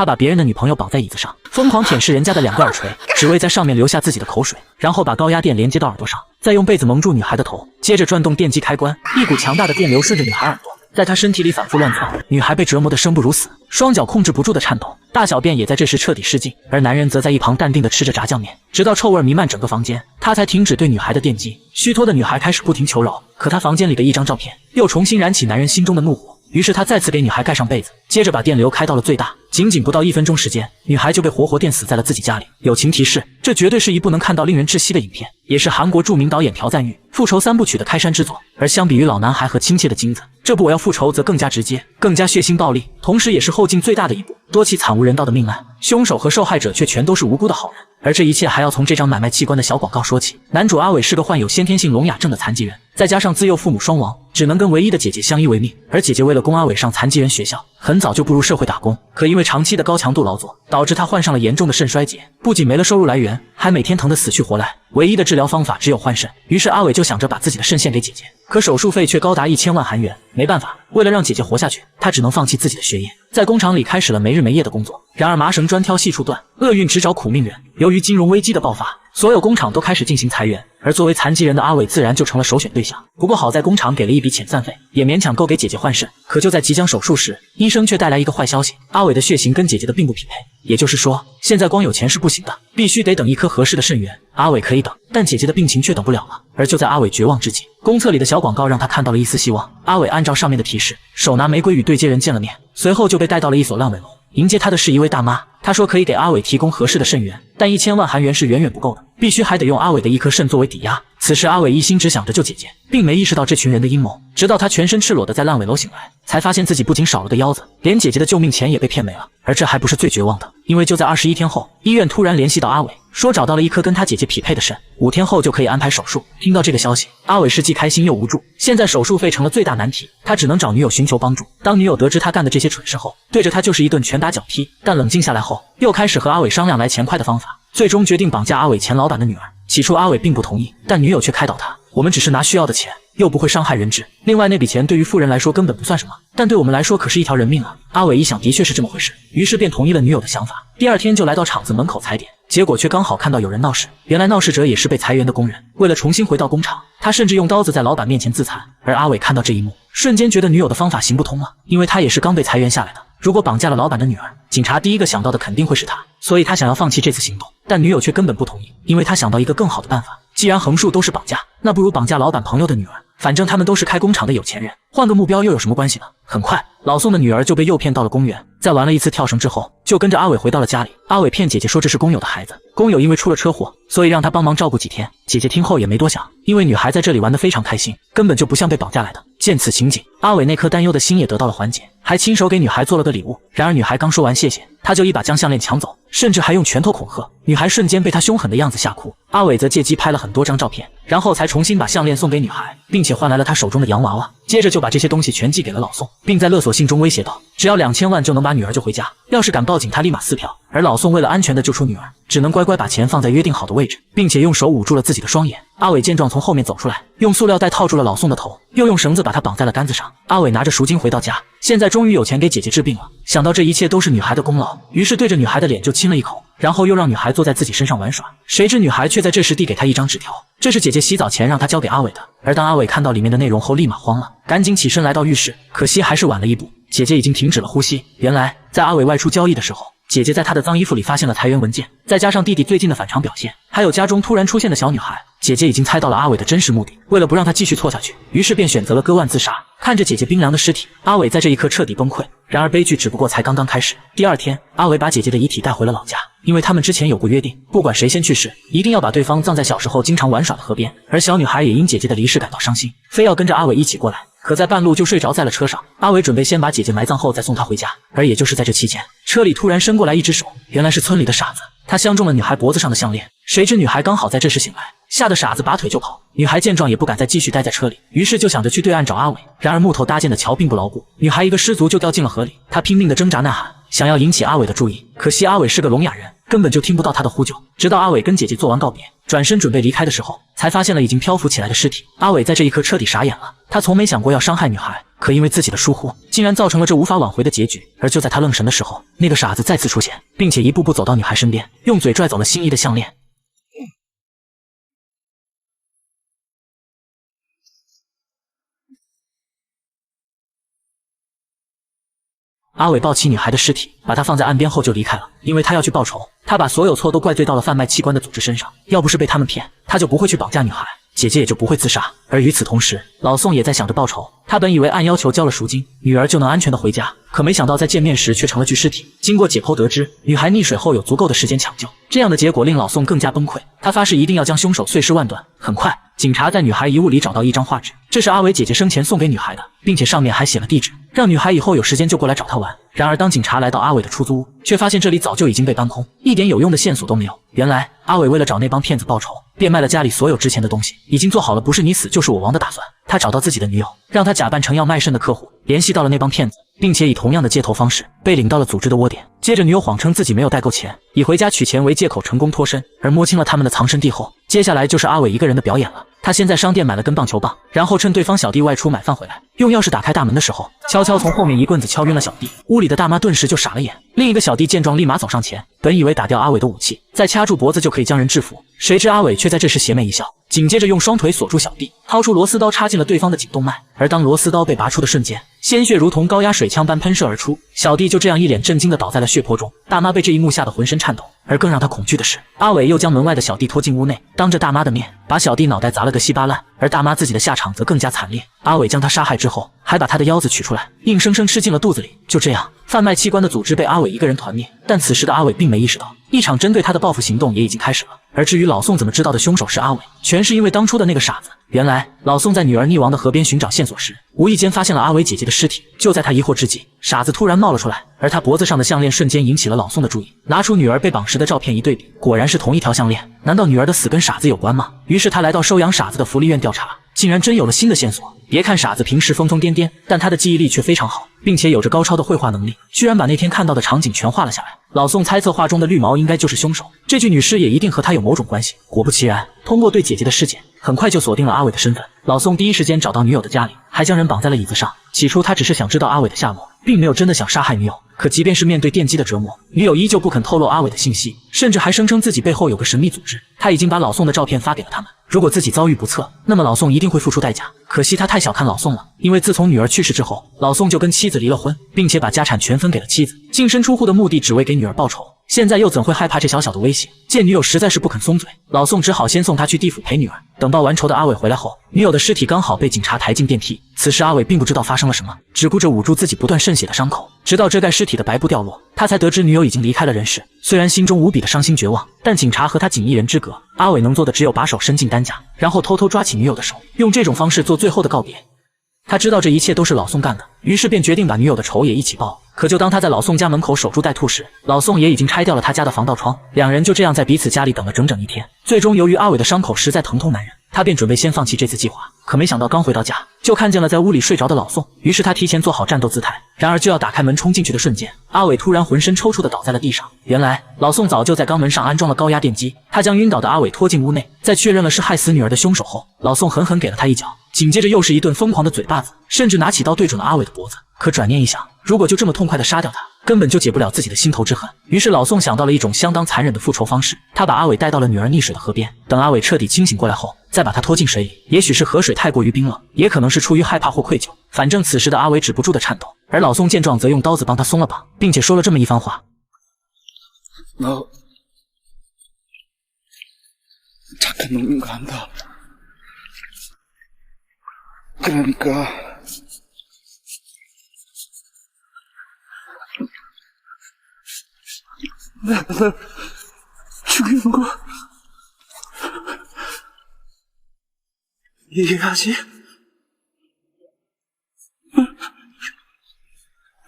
他把别人的女朋友绑在椅子上，疯狂舔舐人家的2个耳垂，只为在上面留下自己的口水，然后把高压电连接到耳朵上，再用被子蒙住女孩的头，接着转动电击开关，一股强大的电流顺着女孩耳朵，在她身体里反复乱窜。女孩被折磨得生不如死，双脚控制不住的颤抖，大小便也在这时彻底失禁，而男人则在一旁淡定地吃着炸酱面，直到臭味弥漫整个房间，他才停止对女孩的电击。虚脱的女孩开始不停求饶，可她房间里的一张照片又重新燃起男人心中的怒火。于是他再次给女孩盖上被子，接着把电流开到了最大，仅仅不到1分钟时间，女孩就被活活电死在了自己家里。友情提示：这绝对是一部能看到令人窒息的影片，也是韩国著名导演朴赞郁复仇3部曲的开山之作。而相比于老男孩和亲切的金子，这部我要复仇则更加直接，更加血腥暴力，同时也是后劲最大的一部。多起惨无人道的命案，凶手和受害者却全都是无辜的好人。而这一切还要从这张买卖器官的小广告说起。男主阿伟是个患有先天性聋哑症的残疾人，再加上自幼父母双亡，只能跟唯一的姐姐相依为命。而姐姐为了供阿伟上残疾人学校，很早就步入社会打工，可因为长期的高强度劳作，导致他患上了严重的肾衰竭，不仅没了收入来源，还每天疼得死去活来。唯一的治疗方法只有换肾，于是阿伟就想着把自己的肾献给姐姐，可手术费却高达1000万韩元。没办法，为了让姐姐活下去，他只能放弃自己的学业，在工厂里开始了没日没夜的工作。然而麻绳专挑细处断，厄运只找苦命人。由于金融危机的爆发，所有工厂都开始进行裁员，而作为残疾人的阿伟自然就成了首选对象。不过好在工厂给了一笔遣散费，也勉强够给姐姐换肾。可就在即将手术时，医生却带来一个坏消息，阿伟的血型跟姐姐的并不匹配，也就是说，现在光有钱是不行的，必须得等一颗合适的肾源。阿伟可以等，但姐姐的病情却等不了了。而就在阿伟绝望之际，公厕里的小广告让他看到了一丝希望。阿伟按照上面的提示，手拿玫瑰与对接人见了面，随后就被带到了一所烂尾楼。迎接他的是一位大妈，她说可以给阿伟提供合适的肾源，但1000万韩元是远远不够的，必须还得用阿伟的一颗肾作为抵押。此时阿伟一心只想着救姐姐，并没意识到这群人的阴谋，直到他全身赤裸的在烂尾楼醒来，才发现自己不仅少了个腰子，连姐姐的救命钱也被骗没了。而这还不是最绝望的，因为就在21天后，医院突然联系到阿伟，说找到了一颗跟他姐姐匹配的肾，5天后就可以安排手术。听到这个消息，阿伟是既开心又无助。现在手术费成了最大难题，他只能找女友寻求帮助。当女友得知他干的这些蠢事后，对着他就是一顿拳打脚踢，但冷静下来后，又开始和阿伟商量来钱快的方法，最终决定绑架阿伟前老板的女儿。起初阿伟并不同意，但女友却开导他，我们只是拿需要的钱，又不会伤害人质，另外那笔钱对于富人来说根本不算什么，但对我们来说可是一条人命啊。阿伟一想的确是这么回事，于是便同意了女友的想法。第2天就来到厂子门口踩点，结果却刚好看到有人闹事，原来闹事者也是被裁员的工人。为了重新回到工厂，他甚至用刀子在老板面前自残。而阿伟看到这一幕，瞬间觉得女友的方法行不通了，因为他也是刚被裁员下来的，如果绑架了老板的女儿，警察第一个想到的肯定会是他，所以他想要放弃这次行动。但女友却根本不同意，因为他想到一个更好的办法，既然横竖都是绑架，那不如绑架老板朋友的女儿，反正他们都是开工厂的有钱人，换个目标又有什么关系呢？很快，老宋的女儿就被诱骗到了公园，在玩了一次跳绳之后，就跟着阿伟回到了家里。阿伟骗姐姐说这是工友的孩子，工友因为出了车祸，所以让他帮忙照顾几天。姐姐听后也没多想，因为女孩在这里玩得非常开心，根本就不像被绑架来的。见此情景，阿伟那颗担忧的心也得到了缓解，还亲手给女孩做了个礼物。然而女孩刚说完谢谢，他就一把将项链抢走，甚至还用拳头恐吓。女孩瞬间被他凶狠的样子吓哭。阿伟则借机拍了很多张照片，然后才重新把项链送给女孩，并且换来了她手中的洋娃娃。接着就把这些东西全寄给了老宋，并在勒索信中威胁道，只要2000万就能把女儿救回家，要是敢报警他立马撕票。而老宋为了安全的救出女儿，只能乖乖把钱放在约定好的位置，并且用手捂住了自己的双眼。阿伟见状从后面走出来，用塑料袋套住了老宋的头，又用绳子把他绑在了杆子上。阿伟拿着赎金回到家，现在终于有钱给姐姐治病了。想到这一切都是女孩的功劳，于是对着女孩的脸就亲了一口，然后又让女孩坐在自己身上玩耍。谁知女孩却在这时递给他一张纸条，这是姐姐洗澡前让他交给阿伟的。而当阿伟看到里面的内容后立马慌了，赶紧起身来到浴室，可惜还是晚了一步，姐姐已经停止了呼吸。原来在阿伟外出交易的时候，姐姐在他的脏衣服里发现了裁员文件，再加上弟弟最近的反常表现，还有家中突然出现的小女孩，姐姐已经猜到了阿伟的真实目的。为了不让他继续错下去，于是便选择了割腕自杀。看着姐姐冰凉的尸体，阿伟在这一刻彻底崩溃。然而悲剧只不过才刚刚开始。第2天，阿伟把姐姐的遗体带回了老家，因为他们之前有过约定，不管谁先去世，一定要把对方葬在小时候经常玩耍的河边。而小女孩也因姐姐的离世感到伤心，非要跟着阿伟一起过来。可在半路就睡着在了车上。阿伟准备先把姐姐埋葬后再送她回家，而也就是在这期间，车里突然伸过来一只手，原来是村里的傻子，他相中了女孩脖子上的项链。谁知女孩刚好在这时醒来，吓得傻子拔腿就跑。女孩见状也不敢再继续待在车里，于是就想着去对岸找阿伟。然而木头搭建的桥并不牢固，女孩一个失足就掉进了河里。她拼命的挣扎呐喊，想要引起阿伟的注意，可惜阿伟是个聋哑人，根本就听不到她的呼救。直到阿伟跟姐姐做完告别，转身准备离开的时候，才发现了已经漂浮起来的尸体。阿伟在这一刻彻底傻眼了，他从没想过要伤害女孩，可因为自己的疏忽，竟然造成了这无法挽回的结局。而就在他愣神的时候，那个傻子再次出现，并且一步步走到女孩身边，用嘴拽走了心仪的项链。阿伟抱起女孩的尸体，把她放在岸边后就离开了，因为他要去报仇。他把所有错都怪罪到了贩卖器官的组织身上，要不是被他们骗，他就不会去绑架女孩，姐姐也就不会自杀。而与此同时，老宋也在想着报仇。他本以为按要求交了赎金，女儿就能安全的回家，可没想到在见面时却成了具尸体。经过解剖得知，女孩溺水后有足够的时间抢救，这样的结果令老宋更加崩溃。他发誓一定要将凶手碎尸万段。很快，警察在女孩遗物里找到一张画纸，这是阿伟姐姐生前送给女孩的，并且上面还写了地址，让女孩以后有时间就过来找她玩。然而当警察来到阿伟的出租屋，却发现这里早就已经被搬空，一点有用的线索都没有。原来阿伟为了找那帮骗子报仇，变卖了家里所有值钱的东西，已经做好了不是你死就是我亡的打算。他找到自己的女友，让她假扮成要卖肾的客户，联系到了那帮骗子，并且以同样的接头方式被领到了组织的窝点。接着女友谎称自己没有带够钱，以回家取钱为借口成功脱身。而摸清了他们的藏身地后，接下来就是阿伟一个人的表演了。他先在商店买了根棒球棒，然后趁对方小弟外出买饭回来，用钥匙打开大门的时候，悄悄从后面一棍子敲晕了小弟。屋里的大妈顿时就傻了眼，另一个小弟见状立马走上前，本以为打掉阿伟的武器，再掐住脖子就可以将人制服，谁知阿伟却在这时邪魅一笑，紧接着用双腿锁住小弟，掏出螺丝刀插进了对方的颈动脉。而当螺丝刀被拔出的瞬间，鲜血如同高压水枪般喷射而出，小弟就这样一脸震惊地倒在了血泊中。大妈被这一幕吓得浑身颤抖，而更让她恐惧的是，阿伟又将门外的小弟拖进屋内，当着大妈的面把小弟脑袋砸了个稀巴烂。而大妈自己的下场则更加惨烈，阿伟将她杀害之后，还把她的腰子取出来，硬生生吃进了肚子里。就这样，贩卖器官的组织被阿伟一个人团灭。但此时的阿伟并没意识到，一场针对他的报复行动也已经开始了。而至于老宋怎么知道的凶手是阿伟，全是因为当初的那个傻子。原来老宋在女儿溺亡的河边寻找线索时，无意间发现了阿伟姐姐的尸体。就在他疑惑之际，傻子突然冒了出来，而他脖子上的项链瞬间引起了老宋的注意。拿出女儿被绑时的照片一对比，果然是同一条项链。难道女儿的死跟傻子有关吗？于是他来到收养傻子的福利院调查，竟然真有了新的线索。别看傻子平时疯疯癫癫，但他的记忆力却非常好，并且有着高超的绘画能力，居然把那天看到的场景全画了下来。老宋猜测画中的绿毛应该就是凶手，这具女尸也一定和他有某种关系。果不其然，通过对姐姐的尸检，很快就锁定了阿伟的身份。老宋第一时间找到女友的家里，还将人绑在了椅子上。起初他只是想知道阿伟的下落，并没有真的想杀害女友。可即便是面对电击的折磨，女友依旧不肯透露阿伟的信息，甚至还声称自己背后有个神秘组织。他已经把老宋的照片发给了他们，如果自己遭遇不测，那么老宋一定会付出代价。可惜他太小看老宋了，因为自从女儿去世之后，老宋就跟妻子离了婚，并且把家产全分给了妻子，净身出户的目的只为给女儿报仇。现在又怎会害怕这小小的威胁？见女友实在是不肯松嘴，老宋只好先送她去地府陪女儿。等报完仇的阿伟回来后，女友的尸体刚好被警察抬进电梯。此时阿伟并不知道发生了什么，只顾着捂住自己不断渗血的伤口，直到遮盖尸体的白布掉落，他才得知女友已经离开了人世。虽然心中无比的伤心绝望，但警察和他仅一人之隔，阿伟能做的只有把手伸进担架，然后偷偷抓起女友的手，用这种方式做最后的告别。他知道这一切都是老宋干的，于是便决定把女友的仇也一起报。可就当他在老宋家门口守株待兔时，老宋也已经拆掉了他家的防盗窗。两人就这样在彼此家里等了整整一天。最终由于阿伟的伤口实在疼痛难忍，他便准备先放弃这次计划。可没想到刚回到家，就看见了在屋里睡着的老宋，于是他提前做好战斗姿态。然而就要打开门冲进去的瞬间，阿伟突然浑身抽搐的倒在了地上。原来老宋早就在肛门上安装了高压电击，他将晕倒的阿伟拖进屋内，在确认了是害死女儿的凶手后，老宋狠狠给了他一脚，紧接着又是一顿疯狂的嘴巴子，甚至拿起刀对准了阿伟的脖子。可转念一想，如果就这么痛快的杀掉他，根本就解不了自己的心头之恨。于是老宋想到了一种相当残忍的复仇方式，他把阿伟带到了女儿溺水的河边，等阿伟彻底清醒过来后，再把他拖进水里。也许是河水太过于冰冷，也可能是出于害怕或愧疚，反正此时的阿伟止不住的颤抖，而老宋见状则用刀子帮他松了绑，并且说了这么一番话너 착한 놈인 거 안다. 그러니까 내가 널 죽이는 거 이해하지?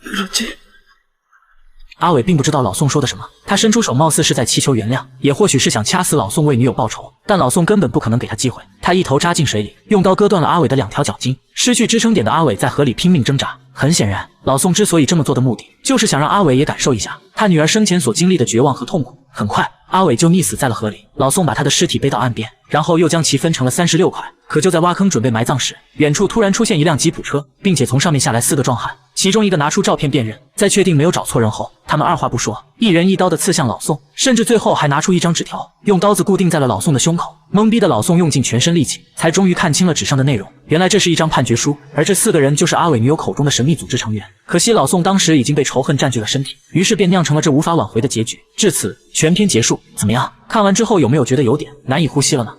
그렇지? 阿伟并不知道老宋说的什么，他伸出手貌似是在祈求原谅，也或许是想掐死老宋为女友报仇，但老宋根本不可能给他机会。他一头扎进水里，用刀割断了阿伟的2条脚筋。失去支撑点的阿伟在河里拼命挣扎。很显然，老宋之所以这么做的目的，就是想让阿伟也感受一下他女儿生前所经历的绝望和痛苦。很快，阿伟就溺死在了河里。老宋把他的尸体背到岸边，然后又将其分成了36块。可就在挖坑准备埋葬时，远处突然出现一辆吉普车，并且从上面下来4个壮汉，其中一个拿出照片辨认，在确定没有找错人后，他们二话不说，一人一刀的刺向老宋，甚至最后还拿出一张纸条，用刀子固定在了老宋的胸口。懵逼的老宋用尽全身力气，才终于看清了纸上的内容。原来这是一张判决书，而这4个人就是阿伟女友口中的神秘组织成员。可惜老宋当时已经被仇恨占据了身体，于是便酿成了这无法挽回的结局。至此，全篇结束。怎么样？看完之后有没有觉得有点难以呼吸了呢？